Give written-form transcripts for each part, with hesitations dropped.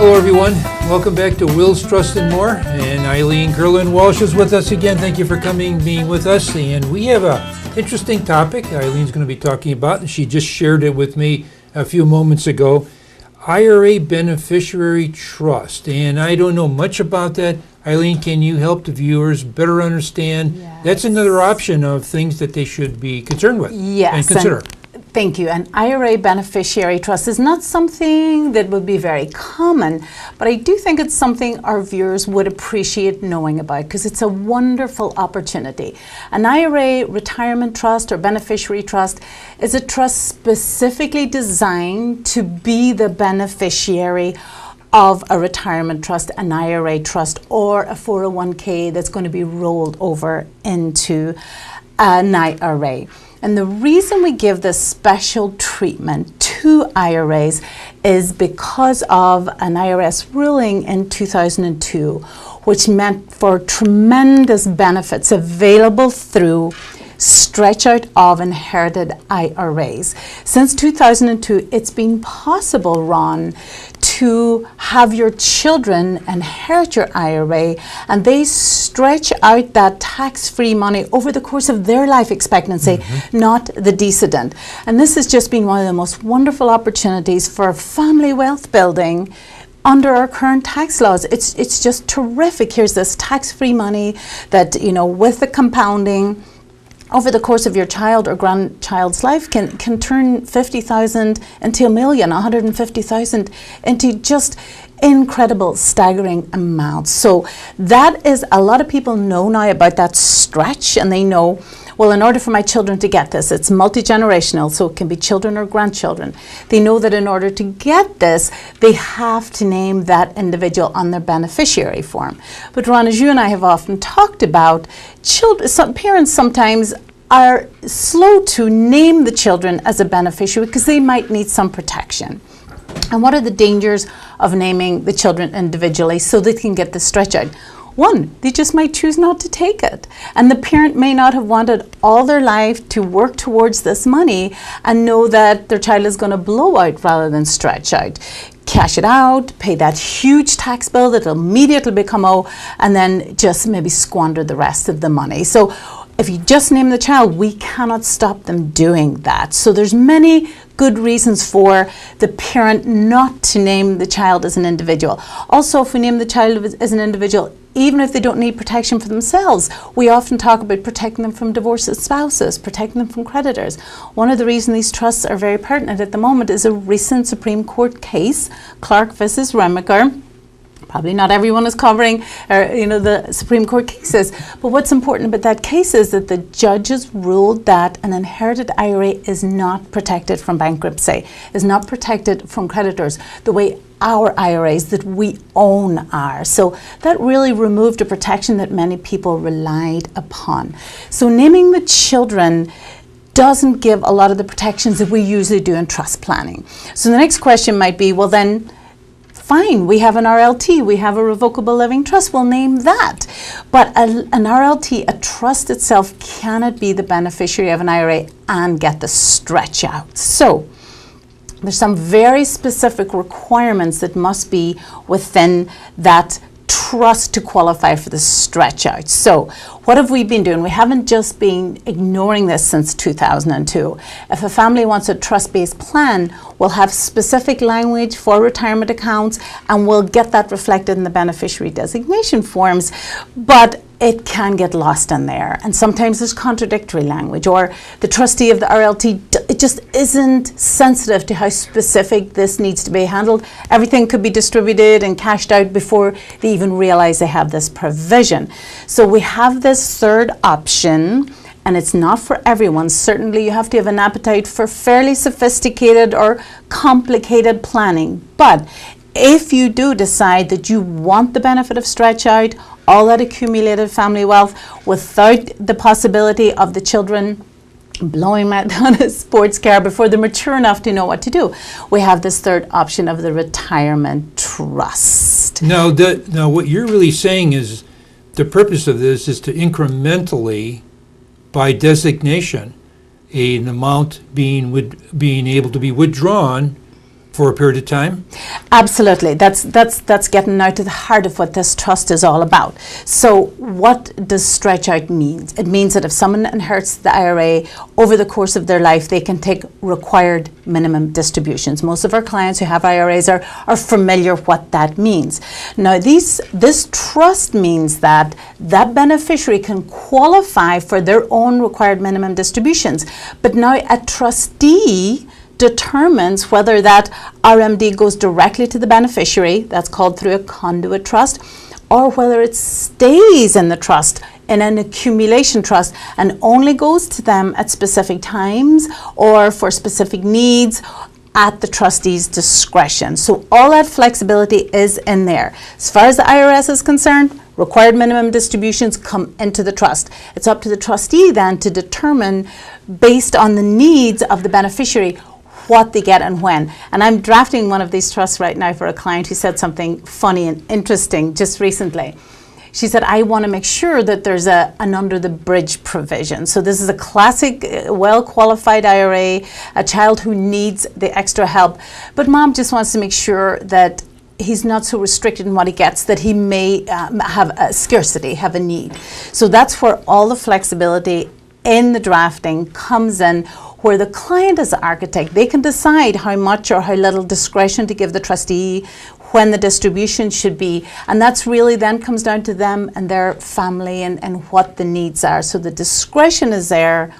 Hello everyone, welcome back to Wills, Trust and More, and Eileen Kerlin-Walsh is with us again. Thank you for being with us, and we have a interesting topic Eileen's going to be talking about, and she just shared it with me a few moments ago. IRA beneficiary trust, and I don't know much about that. Eileen, can you help the viewers better understand? Yes. That's another option of things that they should be concerned with and consider. Thank you. An IRA beneficiary trust is not something that would be very common, but I do think it's something our viewers would appreciate knowing about because it's a wonderful opportunity. An IRA retirement trust or beneficiary trust is a trust specifically designed to be the beneficiary of a retirement trust, an IRA trust, or a 401k that's going to be rolled over into an IRA. And the reason we give this special treatment to IRAs is because of an IRS ruling in 2002, which meant for tremendous benefits available through stretch out of inherited IRAs. Since 2002, it's been possible, Ron, to have your children inherit your IRA and they stretch out that tax-free money over the course of their life expectancy, not the decedent. And this has just been one of the most wonderful opportunities for family wealth building under our current tax laws. It's just terrific. Here's this tax-free money that, you know, with the compounding over the course of your child or grandchild's life can turn 50,000 into $1 million, 150,000 into just incredible, staggering amounts. So that is, a lot of people know now about that stretch, and they know, well, in order for my children to get this, it's multi-generational, so it can be children or grandchildren. They know that in order to get this, they have to name that individual on their beneficiary form. But Ron, as you and I have often talked about, parents sometimes are slow to name the children as a beneficiary because they might need some protection. And what are the dangers of naming the children individually so they can get the stretch out? One, they just might choose not to take it. And the parent may not have wanted all their life to work towards this money and know that their child is going to blow out rather than stretch out. Cash it out, pay that huge tax bill that will immediately become owed, and then just maybe squander the rest of the money. So if you just name the child, we cannot stop them doing that. So there's many good reasons for the parent not to name the child as an individual. Also, if we name the child as an individual, even if they don't need protection for themselves, we often talk about protecting them from divorced spouses, protecting them from creditors. One of the reasons these trusts are very pertinent at the moment is a recent Supreme Court case, Clark versus Remacher. Probably not everyone is covering the Supreme Court cases, but what's important about that case is that the judges ruled that an inherited IRA is not protected from bankruptcy, is not protected from creditors the way our IRAs that we own are. So that really removed a protection that many people relied upon. So naming the children doesn't give a lot of the protections that we usually do in trust planning. So the next question might be, well then, fine, we have an RLT, we have a revocable living trust, we'll name that. But an RLT, a trust itself, cannot be the beneficiary of an IRA and get the stretch out. So there's some very specific requirements that must be within that trust to qualify for the stretch out. So what have we been doing? We haven't just been ignoring this since 2002. If a family wants a trust-based plan, we'll have specific language for retirement accounts and we'll get that reflected in the beneficiary designation forms, but it can get lost in there. And sometimes there's contradictory language, or the trustee of the RLT, it just isn't sensitive to how specific this needs to be handled. Everything could be distributed and cashed out before they even realize they have this provision. So we have this third option, and it's not for everyone. Certainly you have to have an appetite for fairly sophisticated or complicated planning. But if you do decide that you want the benefit of stretch out, all that accumulated family wealth without the possibility of the children blowing out on a sports car before they're mature enough to know what to do, we have this third option of the retirement trust. Now what you're really saying is the purpose of this is to incrementally, by designation, an amount being able to be withdrawn for a period of time? Absolutely. That's getting now to the heart of what this trust is all about. So what does stretch out mean? It means that if someone inherits the IRA over the course of their life, they can take required minimum distributions. Most of our clients who have IRAs are familiar what that means. Now this trust means that that beneficiary can qualify for their own required minimum distributions. But now a trustee determines whether that RMD goes directly to the beneficiary, that's called through a conduit trust, or whether it stays in the trust in an accumulation trust and only goes to them at specific times or for specific needs at the trustee's discretion. So all that flexibility is in there. As far as the IRS is concerned, required minimum distributions come into the trust. It's up to the trustee then to determine, based on the needs of the beneficiary, what they get and when. And I'm drafting one of these trusts right now for a client who said something funny and interesting just recently. She said, I want to make sure that there's an under the bridge provision. So this is a classic, well-qualified IRA, a child who needs the extra help. But mom just wants to make sure that he's not so restricted in what he gets that he may have a scarcity, have a need. So that's where all the flexibility in the drafting comes in, where the client as the architect, they can decide how much or how little discretion to give the trustee, when the distribution should be. And that's really then comes down to them and their family and what the needs are. So the discretion is there,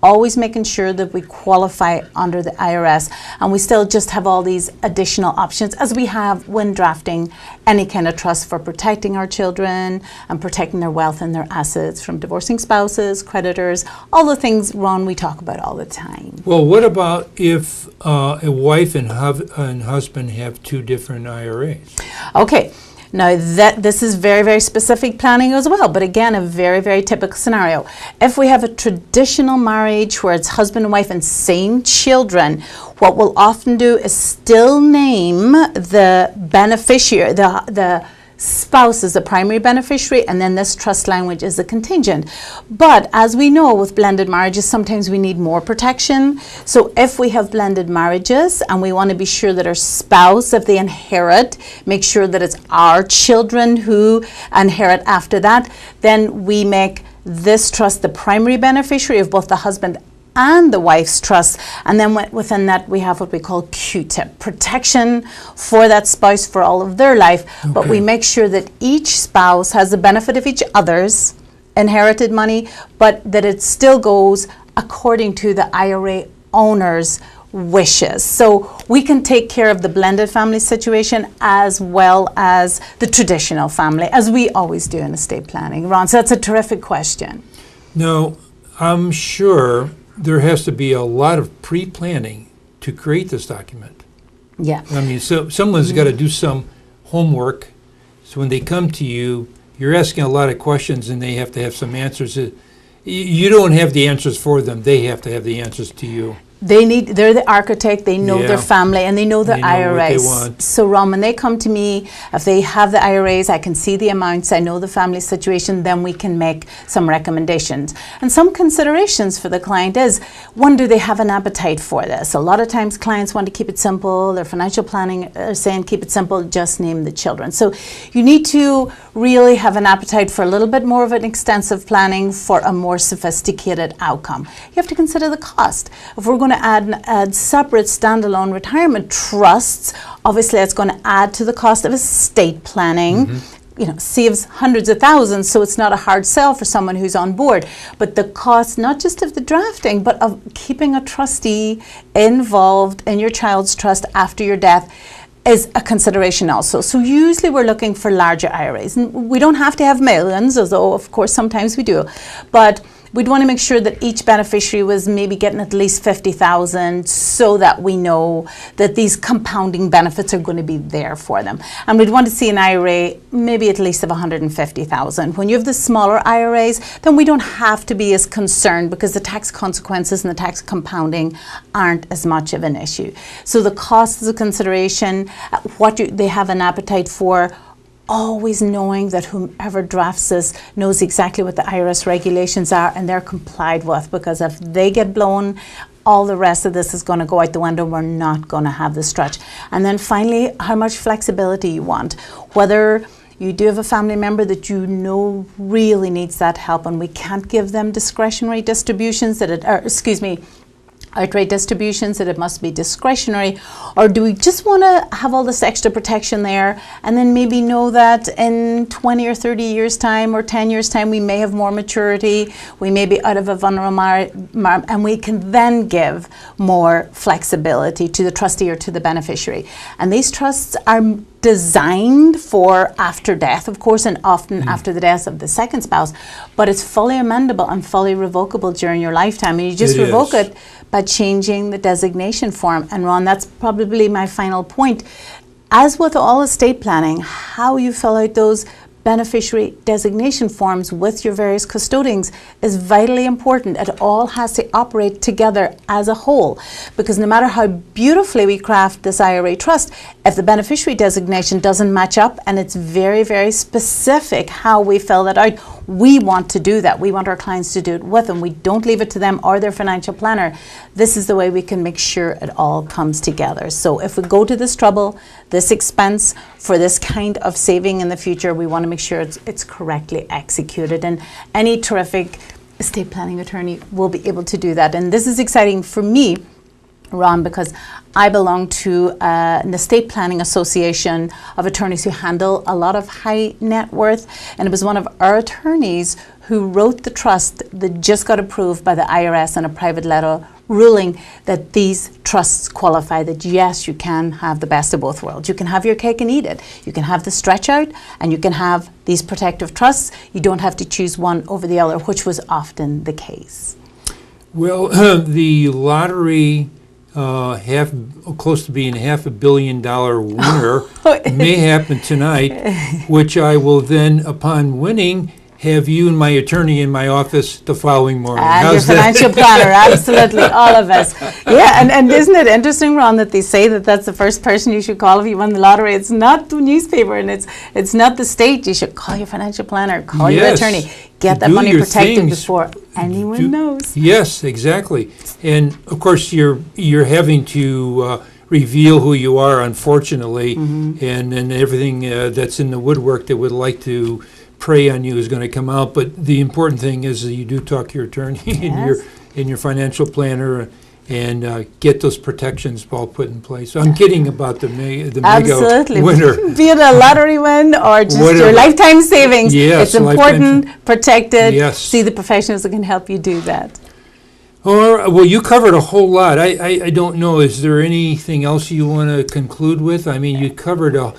always making sure that we qualify under the IRS, and we still just have all these additional options as we have when drafting any kind of trust for protecting our children and protecting their wealth and their assets from divorcing spouses, creditors, all the things, Ron, we talk about all the time. Well, what about if a wife and husband have two different IRAs? Okay. Now, this is very, very specific planning as well, but again, a very, very typical scenario. If we have a traditional marriage where it's husband and wife and same children, what we'll often do is still name the beneficiary, the spouse is the primary beneficiary, and then this trust language is the contingent. But as we know with blended marriages, sometimes we need more protection. So if we have blended marriages and we want to be sure that our spouse, if they inherit, make sure that it's our children who inherit after that, then we make this trust the primary beneficiary of both the husband and the wife's trust, and then within that we have what we call Q-tip, protection for that spouse for all of their life. Okay. But we make sure that each spouse has the benefit of each other's inherited money, but that it still goes according to the IRA owner's wishes. So we can take care of the blended family situation as well as the traditional family, as we always do in estate planning. Ron, so that's a terrific question. Now, I'm sure there has to be a lot of pre-planning to create this document. Yeah. I mean, so someone's got to do some homework. So when they come to you, you're asking a lot of questions and they have to have some answers. You don't have the answers for them. They have to have the answers to you. They're the architect, they know their family, and they know the IRAs. What they want. So Ron, when they come to me, if they have the IRAs, I can see the amounts, I know the family situation, then we can make some recommendations. And some considerations for the client is, one, do they have an appetite for this? A lot of times clients want to keep it simple, their financial planning are saying keep it simple, just name the children. So you need to really have an appetite for a little bit more of an extensive planning for a more sophisticated outcome. You have to consider the cost. If we're going to add separate standalone retirement trusts, obviously it's going to add to the cost of estate planning. Mm-hmm. You know, saves hundreds of thousands, so it's not a hard sell for someone who's on board. But the cost, not just of the drafting, but of keeping a trustee involved in your child's trust after your death is a consideration also. So usually we're looking for larger IRAs. And we don't have to have millions, although of course sometimes we do. But we'd want to make sure that each beneficiary was maybe getting at least 50,000 so that we know that these compounding benefits are going to be there for them. And we'd want to see an IRA maybe at least of 150,000. When you have the smaller IRAs, then we don't have to be as concerned because the tax consequences and the tax compounding aren't as much of an issue. So the cost is a consideration, what they have an appetite for, always knowing that whomever drafts this knows exactly what the IRS regulations are and they're complied with, because if they get blown, all the rest of this is going to go out the window. We're not going to have the stretch. And then finally, how much flexibility you want. Whether you do have a family member that you know really needs that help and we can't give them discretionary distributions outright distributions, that it must be discretionary, or do we just want to have all this extra protection there and then maybe know that in 20 or 30 years time or 10 years time we may have more maturity, we may be out of a vulnerable and we can then give more flexibility to the trustee or to the beneficiary. And these trusts are designed for after death, of course, and often after the death of the second spouse, but it's fully amendable and fully revocable during your lifetime, and you just revoke it by changing the designation form. And Ron, that's probably my final point. As with all estate planning, how you fill out those beneficiary designation forms with your various custodians is vitally important. It all has to operate together as a whole, because no matter how beautifully we craft this IRA trust, if the beneficiary designation doesn't match up and it's very, very specific how we fill that out, we want to do that. We want our clients to do it with them. We don't leave it to them or their financial planner. This is the way we can make sure it all comes together. So if we go to this trouble, this expense for this kind of saving in the future, we want to make sure it's correctly executed. And any terrific estate planning attorney will be able to do that. And this is exciting for me, Ron, because I belong to an estate planning association of attorneys who handle a lot of high net worth, and it was one of our attorneys who wrote the trust that just got approved by the IRS in a private letter ruling that these trusts qualify, that yes, you can have the best of both worlds. You can have your cake and eat it. You can have the stretch out and you can have these protective trusts. You don't have to choose one over the other, which was often the case. Well, the lottery close to being $500 million winner may happen tonight, which I will then, upon winning, have you and my attorney in my office the following morning. And your financial planner, absolutely, all of us. Yeah, and isn't it interesting, Ron, that they say that that's the first person you should call if you won the lottery? It's not the newspaper and it's not the state. You should call your financial planner, call your attorney, get that money protected before anyone knows. Yes, exactly. And of course, you're having to reveal who you are, unfortunately, and everything that's in the woodwork that would like to prey on you is going to come out. But the important thing is that you do talk to your attorney and your financial planner and get those protections all put in place. So I'm kidding about the mega winner. Be it a lottery win or just your lifetime savings. Yes, it's important, protected. See the professionals that can help you do that. Well, you covered a whole lot. I don't know. Is there anything else you want to conclude with? I mean, you covered a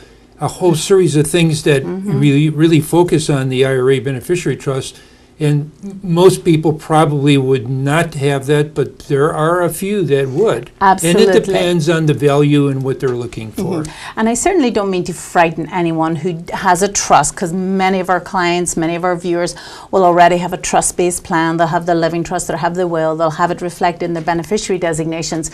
whole series of things that really focus on the IRA beneficiary trust. And most people probably would not have that, but there are a few that would. Absolutely. And it depends on the value and what they're looking for. And I certainly don't mean to frighten anyone who has a trust, because many of our clients, many of our viewers will already have a trust-based plan. They'll have the living trust, they'll have the will, they'll have it reflected in their beneficiary designations.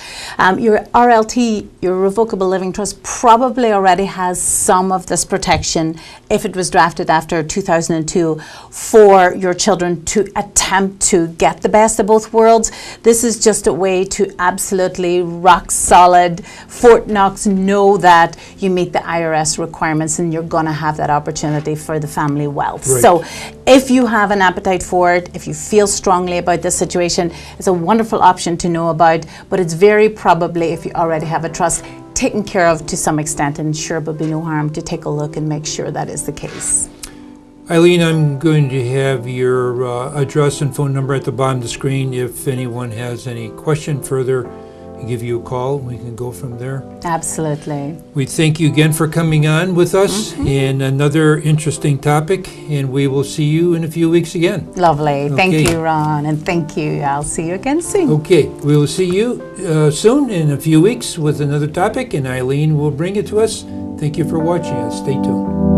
Your RLT, your revocable living trust, probably already has some of this protection if it was drafted after 2002 for your children to attempt to get the best of both worlds. This is just a way to absolutely rock solid, Fort Knox, know that you meet the IRS requirements and you're going to have that opportunity for the family wealth. Right. So if you have an appetite for it, if you feel strongly about this situation, it's a wonderful option to know about, but it's very probably, if you already have a trust, taken care of to some extent, and sure would be no harm to take a look and make sure that is the case. Eileen, I'm going to have your address and phone number at the bottom of the screen. If anyone has any question further, I'll give you a call. We can go from there. Absolutely. We thank you again for coming on with us in another interesting topic, and we will see you in a few weeks again. Lovely. Okay. Thank you, Ron, and thank you. I'll see you again soon. Okay. We will see you soon in a few weeks with another topic, and Eileen will bring it to us. Thank you for watching us. Stay tuned.